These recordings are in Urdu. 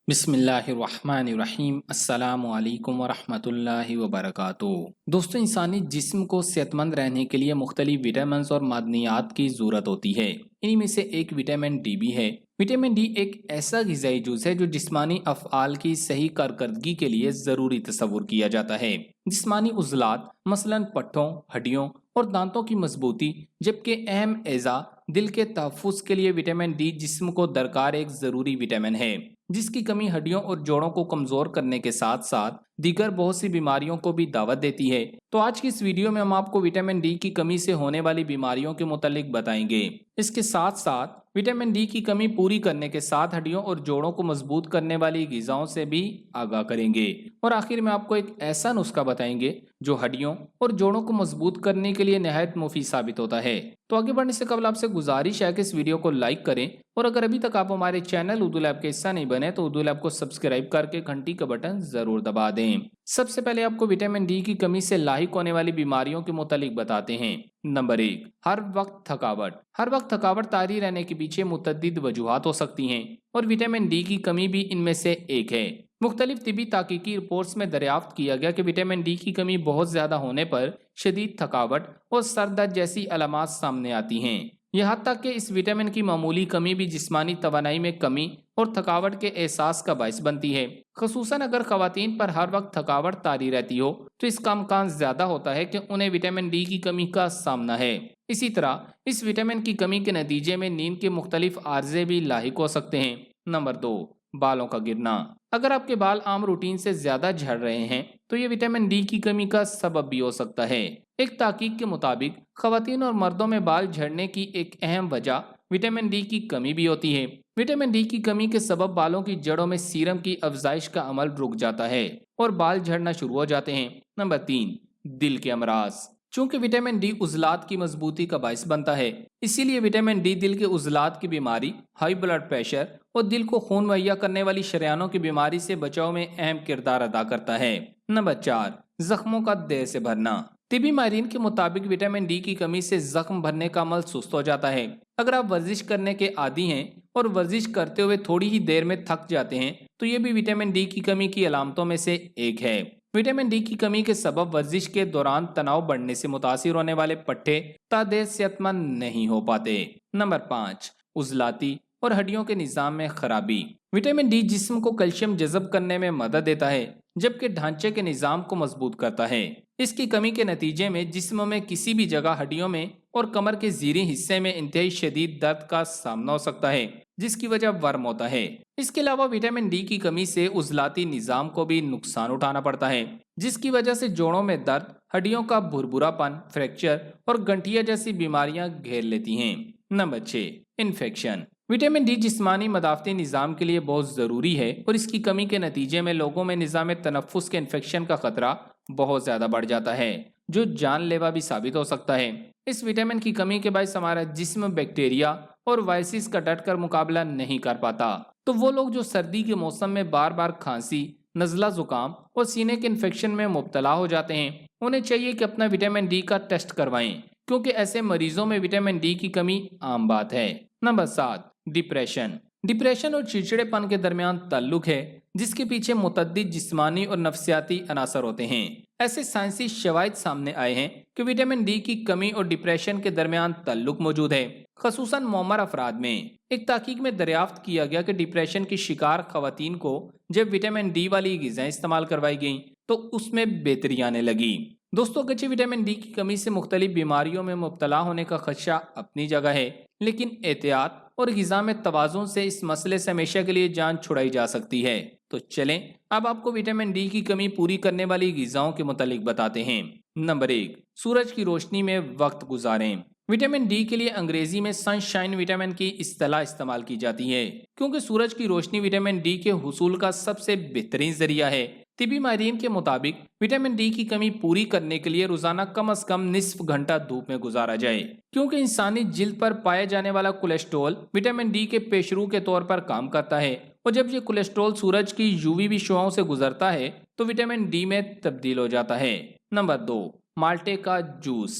بسم اللہ الرحمن الرحیم السلام علیکم ورحمۃ اللہ وبرکاتہ۔ دوستو، انسانی جسم کو صحت مند رہنے کے لیے مختلف وٹامنز اور معدنیات کی ضرورت ہوتی ہے۔ انہی میں سے ایک وٹامن ڈی بھی ہے۔ وٹامن ڈی ایک ایسا غذائی جز ہے جو جسمانی افعال کی صحیح کارکردگی کے لیے ضروری تصور کیا جاتا ہے۔ جسمانی عضلات مثلا پٹھوں، ہڈیوں اور دانتوں کی مضبوطی، جبکہ اہم اعضاء دل کے تحفظ کے لیے وٹامن ڈی جسم کو درکار ایک ضروری وٹامن ہے، جس کی کمی ہڈیوں اور جوڑوں کو کمزور کرنے کے ساتھ ساتھ دیگر بہت سی بیماریوں کو بھی دعوت دیتی ہے۔ تو آج کی اس ویڈیو میں ہم آپ کو وٹامن ڈی کی کمی سے ہونے والی بیماریوں کے متعلق بتائیں گے۔ اس کے ساتھ ساتھ وٹامن ڈی کی کمی پوری کرنے کے ساتھ ہڈیوں اور جوڑوں کو مضبوط کرنے والی غذاؤں سے بھی آگاہ کریں گے، اور آخر میں آپ کو ایک ایسا نسخہ بتائیں گے جو ہڈیوں اور جوڑوں کو مضبوط کرنے کے لیے نہایت مفید ثابت ہوتا ہے۔ تو آگے بڑھنے سے قبل آپ سے گزارش ہے کہ اس ویڈیو کو لائک کریں، اور اگر ابھی تک آپ ہمارے چینل اردو لیب کا حصہ نہیں بنے تو اردو لیب کو سبسکرائب کر کے گھنٹی کا بٹن ضرور دبا دیں۔ سب سے پہلے آپ کو وٹامن ڈی کی کمی سے لاحق ہونے والی بیماریوں کے متعلق بتاتے ہیں۔ نمبر 1، ہر وقت تھکاوٹ۔ ہر وقت تھکاوٹ طاری رہنے کے پیچھے متعدد وجوہات ہو سکتی ہیں، اور وٹامن ڈی کی کمی بھی ان میں سے ایک ہے۔ مختلف طبی تحقیقی رپورٹس میں دریافت کیا گیا کہ وٹامن ڈی کی کمی بہت زیادہ ہونے پر شدید تھکاوٹ اور سر درد جیسی علامات سامنے آتی ہیں۔ یہاں تک کہ اس وٹامن کی معمولی کمی بھی جسمانی توانائی میں کمی اور تھکاوٹ کے احساس کا باعث بنتی ہے۔ خصوصاً اگر خواتین پر ہر وقت تھکاوٹ طاری رہتی ہو تو اس کا امکان زیادہ ہوتا ہے کہ انہیں وٹامن ڈی کی کمی کا سامنا ہے۔ اسی طرح اس وٹامن کی کمی کے نتیجے میں نیند کے مختلف عارضے بھی لاحق ہو سکتے ہیں۔ نمبر 2، بالوں کا گرنا۔ اگر آپ کے بال عام روٹین سے زیادہ جھڑ رہے ہیں تو یہ وٹامن ڈی کی کمی کا سبب بھی ہو سکتا ہے۔ ایک تحقیق کے مطابق خواتین اور مردوں میں بال جھڑنے کی ایک اہم وجہ وٹامن ڈی کی کمی بھی ہوتی ہے۔ وٹامن ڈی کی کمی کے سبب بالوں کی جڑوں میں سیرم کی افزائش کا عمل رک جاتا ہے اور بال جھڑنا شروع ہو جاتے ہیں۔ نمبر 3، دل کے امراض۔ چونکہ وٹامن ڈی عضلات کی مضبوطی کا باعث بنتا ہے، اسی لیے وٹامن ڈی دل کے عضلات کی بیماری، ہائی بلڈ پریشر اور دل کو خون مہیا کرنے والی شریانوں کی بیماری سے بچاؤ میں اہم کردار ادا کرتا ہے۔ نمبر 4، زخموں کا دیر سے بھرنا۔ طبی ماہرین کے مطابق وٹامن ڈی کی کمی سے زخم بھرنے کا عمل سست ہو جاتا ہے۔ اگر آپ ورزش کرنے کے عادی ہیں اور ورزش کرتے ہوئے تھوڑی ہی دیر میں تھک جاتے ہیں تو یہ بھی وٹامن ڈی کی کمی کی علامتوں میں سے ایک ہے۔ وٹامن ڈی کی کمی کے سبب ورزش کے دوران تناؤ بڑھنے سے متاثر ہونے والے پٹھے تا دیر صحت مند نہیں ہو پاتے۔ نمبر 5، عضلاتی اور ہڈیوں کے نظام میں خرابی۔ وٹامن ڈی جسم کو کیلشیم جذب کرنے میں مدد دیتا ہے، جبکہ ڈھانچے کے نظام کو مضبوط کرتا ہے۔ اس کی کمی کے نتیجے میں جسم میں کسی بھی جگہ ہڈیوں میں اور کمر کے زیریں حصے میں انتہائی شدید درد کا سامنا ہو سکتا ہے، جس کی وجہ ورم ہوتا ہے۔ اس کے علاوہ وٹامن ڈی کی کمی سے عضلاتی نظام کو بھی نقصان اٹھانا پڑتا ہے، جس کی وجہ سے جوڑوں میں درد، ہڈیوں کا بھربھرا پن، فریکچر اور گنٹھیا جیسی بیماریاں گھیر لیتی ہیں۔ Number 6، infection. وٹامن ڈی جسمانی مدافعتی نظام کے لیے بہت ضروری ہے، اور اس کی کمی کے نتیجے میں لوگوں میں نظام تنفس کے انفیکشن کا خطرہ بہت زیادہ بڑھ جاتا ہے، جو جان لیوا بھی ثابت ہو سکتا ہے۔ اس وٹامن کی کمی کے باعث ہمارا جسم بیکٹیریا اور وائرسز کا ڈٹ کر مقابلہ نہیں کر پاتا۔ تو وہ لوگ جو سردی کے موسم میں بار بار کھانسی، نزلہ زکام اور سینے کے انفیکشن میں مبتلا ہو جاتے ہیں، انہیں چاہیے کہ اپنا وٹامن ڈی کا ٹیسٹ کروائیں، کیونکہ ایسے مریضوں میں وٹامن ڈی کی کمی عام بات ہے۔ Number 7، depression. ڈپریشن اور چڑچڑے پن کے درمیان تعلق ہے، جس کے پیچھے متعدد جسمانی اور نفسیاتی عناصر ہوتے ہیں۔ ایسے سائنسی شواہد سامنے آئے ہیں کہ وٹامن ڈی کی کمی اور ڈپریشن کے درمیان تعلق موجود ہے، خصوصاً معمر افراد میں۔ ایک تحقیق میں دریافت کیا گیا کہ ڈپریشن کی شکار خواتین کو جب وٹامن ڈی والی غذائیں استعمال کروائی گئیں تو اس میں بہتری آنے لگی۔ دوستو، اگرچہ وٹامن ڈی کی کمی سے مختلف بیماریوں میں مبتلا ہونے کا خدشہ اپنی جگہ ہے، لیکن احتیاط اور غذا میں توازن سے اس مسئلے سے ہمیشہ کے لیے جان چھڑائی جا سکتی ہے۔ تو چلیں اب آپ کو وٹامن ڈی کی کمی پوری کرنے والی غذاؤں کے متعلق بتاتے ہیں۔ نمبر 1، سورج کی روشنی میں وقت گزاریں۔ وٹامن ڈی کے لیے انگریزی میں سن شائن وٹامن کی اصطلاح استعمال کی جاتی ہے، کیونکہ سورج کی روشنی وٹامن ڈی کے حصول کا سب سے بہترین ذریعہ ہے۔ طبی ماہرین کے مطابق وٹامن ڈی کی کمی پوری کرنے کے لیے روزانہ کم از کم نصف گھنٹہ دھوپ میں گزارا جائے، کیونکہ انسانی جلد پر پائے جانے والا کولیسٹرول وٹامن ڈی کے پیشرو کے طور پر کام کرتا ہے، اور جب یہ کولیسٹرول سورج کی یووی بی شعاؤں سے گزرتا ہے تو وٹامن ڈی میں تبدیل ہو جاتا ہے۔ نمبر 2، مالٹے کا جوس۔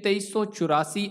2384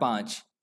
5,